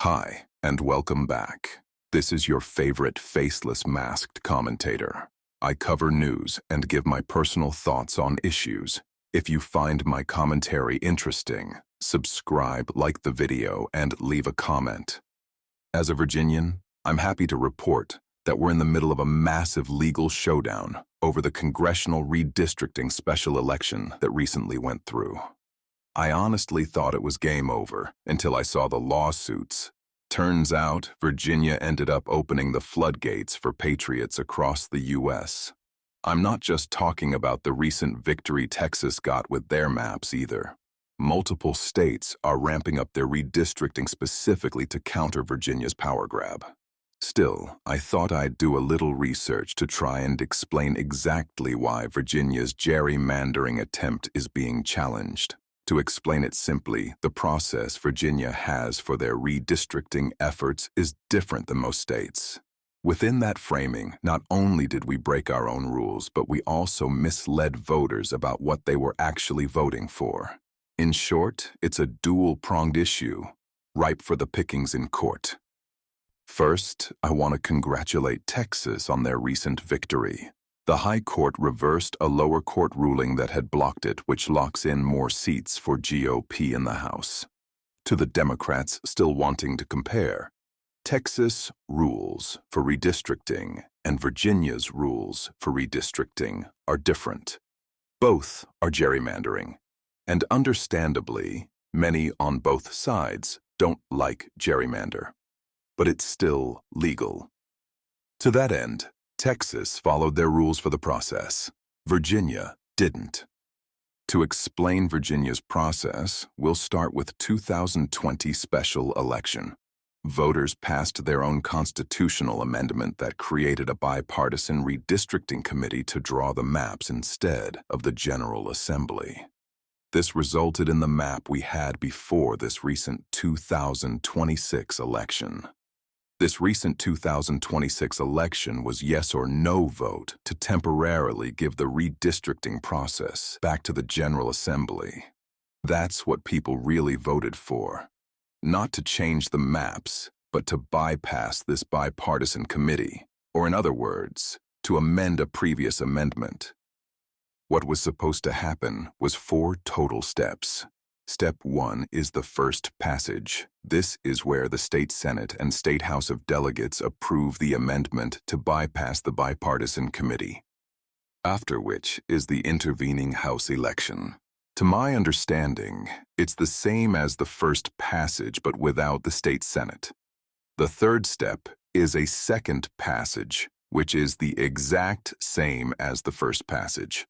Hi, and welcome back. This is your favorite faceless masked commentator. I cover news and give my personal thoughts on issues. If you find my commentary interesting, subscribe, like the video, and leave a comment. As a Virginian, I'm happy to report that we're in the middle of a massive legal showdown over the congressional redistricting special election that recently went through. I honestly thought it was game over until I saw the lawsuits. Turns out, Virginia ended up opening the floodgates for patriots across the U.S. I'm not just talking about the recent victory Texas got with their maps either. Multiple states are ramping up their redistricting specifically to counter Virginia's power grab. Still, I thought I'd do a little research to try and explain exactly why Virginia's gerrymandering attempt is being challenged. To explain it simply, the process Virginia has for their redistricting efforts is different than most states. Within that framing, not only did we break our own rules, but we also misled voters about what they were actually voting for. In short, it's a dual-pronged issue, ripe for the pickings in court. First, I want to congratulate Texas on their recent victory. The High Court reversed a lower court ruling that had blocked it, which locks in more seats for GOP in the House. To the Democrats still wanting to compare, Texas rules for redistricting and Virginia's rules for redistricting are different. Both are gerrymandering, and understandably, many on both sides don't like gerrymander. But it's still legal. To that end, Texas followed their rules for the process. Virginia didn't. To explain Virginia's process, we'll start with 2020 special election. Voters passed their own constitutional amendment that created a bipartisan redistricting committee to draw the maps instead of the General Assembly. This resulted in the map we had before this recent 2026 election. This recent 2026 election was yes or no vote to temporarily give the redistricting process back to the General Assembly. That's what people really voted for. Not to change the maps, but to bypass this bipartisan committee, or in other words, to amend a previous amendment. What was supposed to happen was 4 total steps. Step 1 is the first passage. This is where the State Senate and State House of Delegates approve the amendment to bypass the bipartisan committee. After which is the intervening House election. To my understanding, it's the same as the first passage but without the State Senate. The third step is a second passage, which is the exact same as the first passage.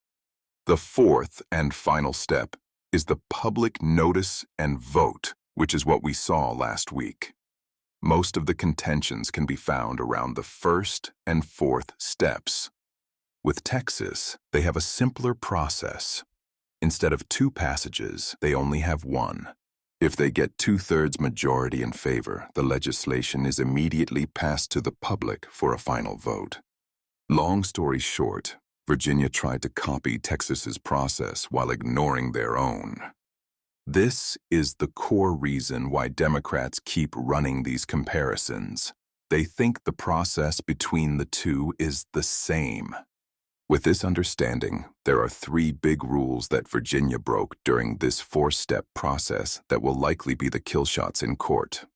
The fourth and final step is the public notice and vote, which is what we saw last week. Most of the contentions can be found around the first and fourth steps. With Texas, they have a simpler process. Instead of 2 passages, they only have 1. If they get 2/3 majority in favor, the legislation is immediately passed to the public for a final vote. Long story short, Virginia tried to copy Texas's process while ignoring their own. This is the core reason why Democrats keep running these comparisons. They think the process between the two is the same. With this understanding, there are 3 big rules that Virginia broke during this 4-step process that will likely be the kill shots in court.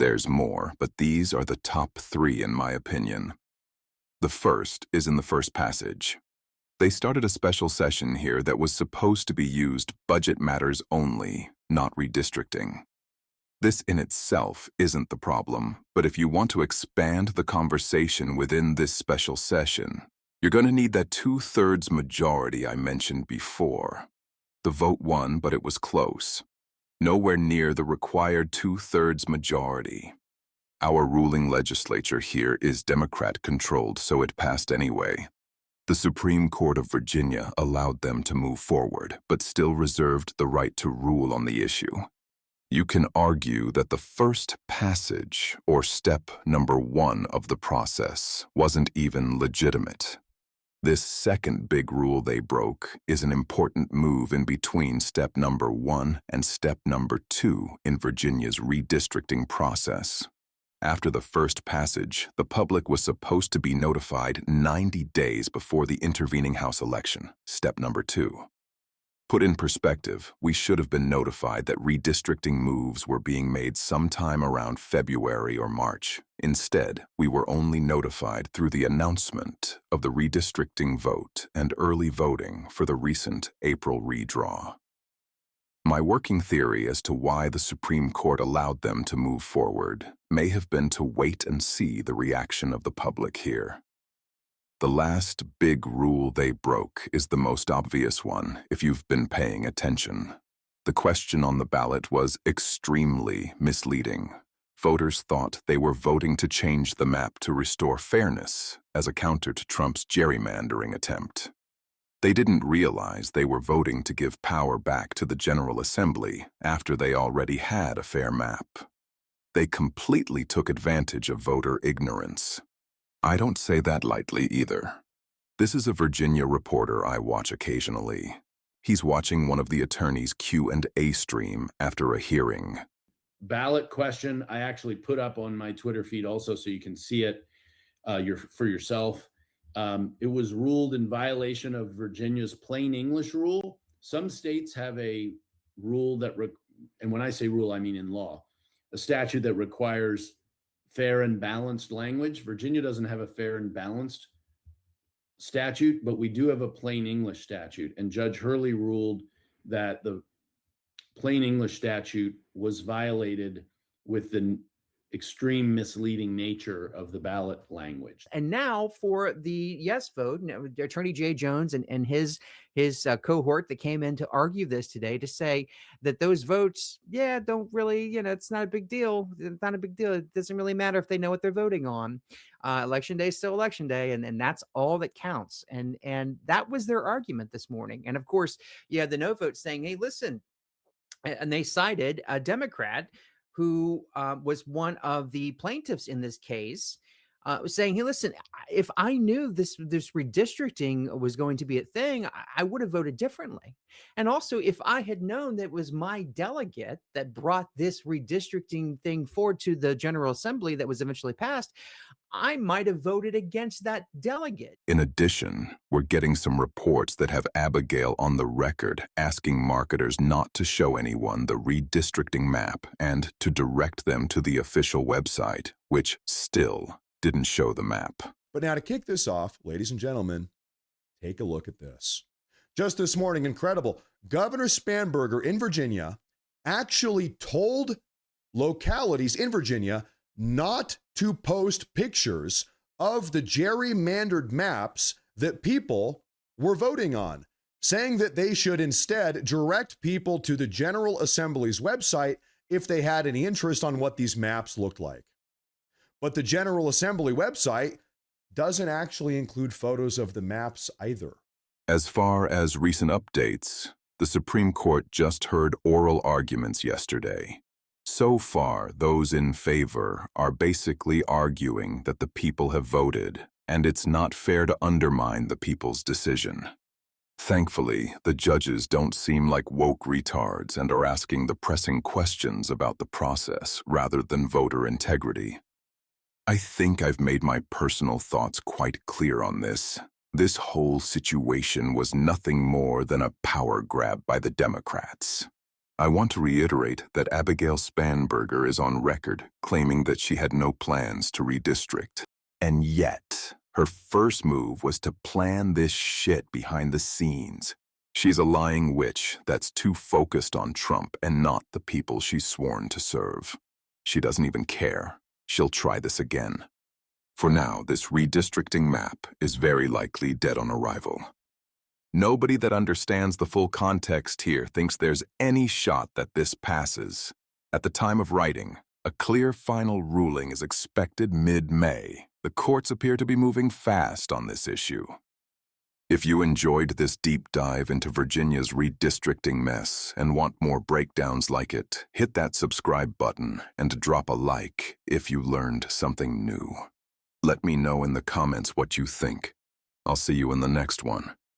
There's more, but these are the top 3 in my opinion. The first is in the first passage. They started a special session here that was supposed to be used budget matters only, not redistricting. This in itself isn't the problem, but if you want to expand the conversation within this special session, you're going to need that 2/3 majority I mentioned before. The vote won, but it was close. Nowhere near the required 2/3 majority. Our ruling legislature here is Democrat-controlled, so it passed anyway. The Supreme Court of Virginia allowed them to move forward, but still reserved the right to rule on the issue. You can argue that the first passage, or step number 1 of the process, wasn't even legitimate. This second big rule they broke is an important move in between step number 1 and step number 2 in Virginia's redistricting process. After the first passage, the public was supposed to be notified 90 days before the intervening House election, step number 2. Put in perspective, we should have been notified that redistricting moves were being made sometime around February or March. Instead, we were only notified through the announcement of the redistricting vote and early voting for the recent April redraw. My working theory as to why the Supreme Court allowed them to move forward may have been to wait and see the reaction of the public here. The last big rule they broke is the most obvious one if you've been paying attention. The question on the ballot was extremely misleading. Voters thought they were voting to change the map to restore fairness as a counter to Trump's gerrymandering attempt. They didn't realize they were voting to give power back to the General Assembly after they already had a fair map. They completely took advantage of voter ignorance. I don't say that lightly either. This is a Virginia reporter I watch occasionally. He's watching one of the attorneys' Q&A stream after a hearing. Ballot question I actually put up on my Twitter feed also so you can see it for yourself. It was ruled in violation of Virginia's plain English rule. Some states have a rule that, and when I say rule, I mean in law, a statute that requires fair and balanced language. Virginia doesn't have a fair and balanced statute, but we do have a plain English statute. And Judge Hurley ruled that the plain English statute was violated with the extreme misleading nature of the ballot language. And now for the yes vote, Attorney Jay Jones and his cohort that came in to argue this today to say that those votes, don't really, it's not a big deal. It's not a big deal. It doesn't really matter if they know what they're voting on. Election day is still election day, and that's all that counts. And that was their argument this morning. And of course, you had the no vote saying, hey, listen, and they cited a Democrat who was one of the plaintiffs in this case, saying, hey, listen, if I knew this redistricting was going to be a thing, I would have voted differently. And also, if I had known that it was my delegate that brought this redistricting thing forward to the General Assembly that was eventually passed, I might have voted against that delegate. In addition, we're getting some reports that have Abigail on the record asking marketers not to show anyone the redistricting map and to direct them to the official website, which still didn't show the map. But now to kick this off, ladies and gentlemen, take a look at this. Just this morning, incredible, Governor Spanberger in Virginia actually told localities in Virginia not to post pictures of the gerrymandered maps that people were voting on, saying that they should instead direct people to the General Assembly's website if they had any interest on what these maps looked like. But the General Assembly website doesn't actually include photos of the maps either. As far as recent updates, the Supreme Court just heard oral arguments yesterday. So far, those in favor are basically arguing that the people have voted, and it's not fair to undermine the people's decision. Thankfully, the judges don't seem like woke retards and are asking the pressing questions about the process rather than voter integrity. I think I've made my personal thoughts quite clear on this. This whole situation was nothing more than a power grab by the Democrats. I want to reiterate that Abigail Spanberger is on record claiming that she had no plans to redistrict. And yet, her first move was to plan this shit behind the scenes. She's a lying witch that's too focused on Trump and not the people she's sworn to serve. She doesn't even care. She'll try this again. For now, this redistricting map is very likely dead on arrival. Nobody that understands the full context here thinks there's any shot that this passes. At the time of writing, a clear final ruling is expected mid-May. The courts appear to be moving fast on this issue. If you enjoyed this deep dive into Virginia's redistricting mess and want more breakdowns like it, hit that subscribe button and drop a like if you learned something new. Let me know in the comments what you think. I'll see you in the next one.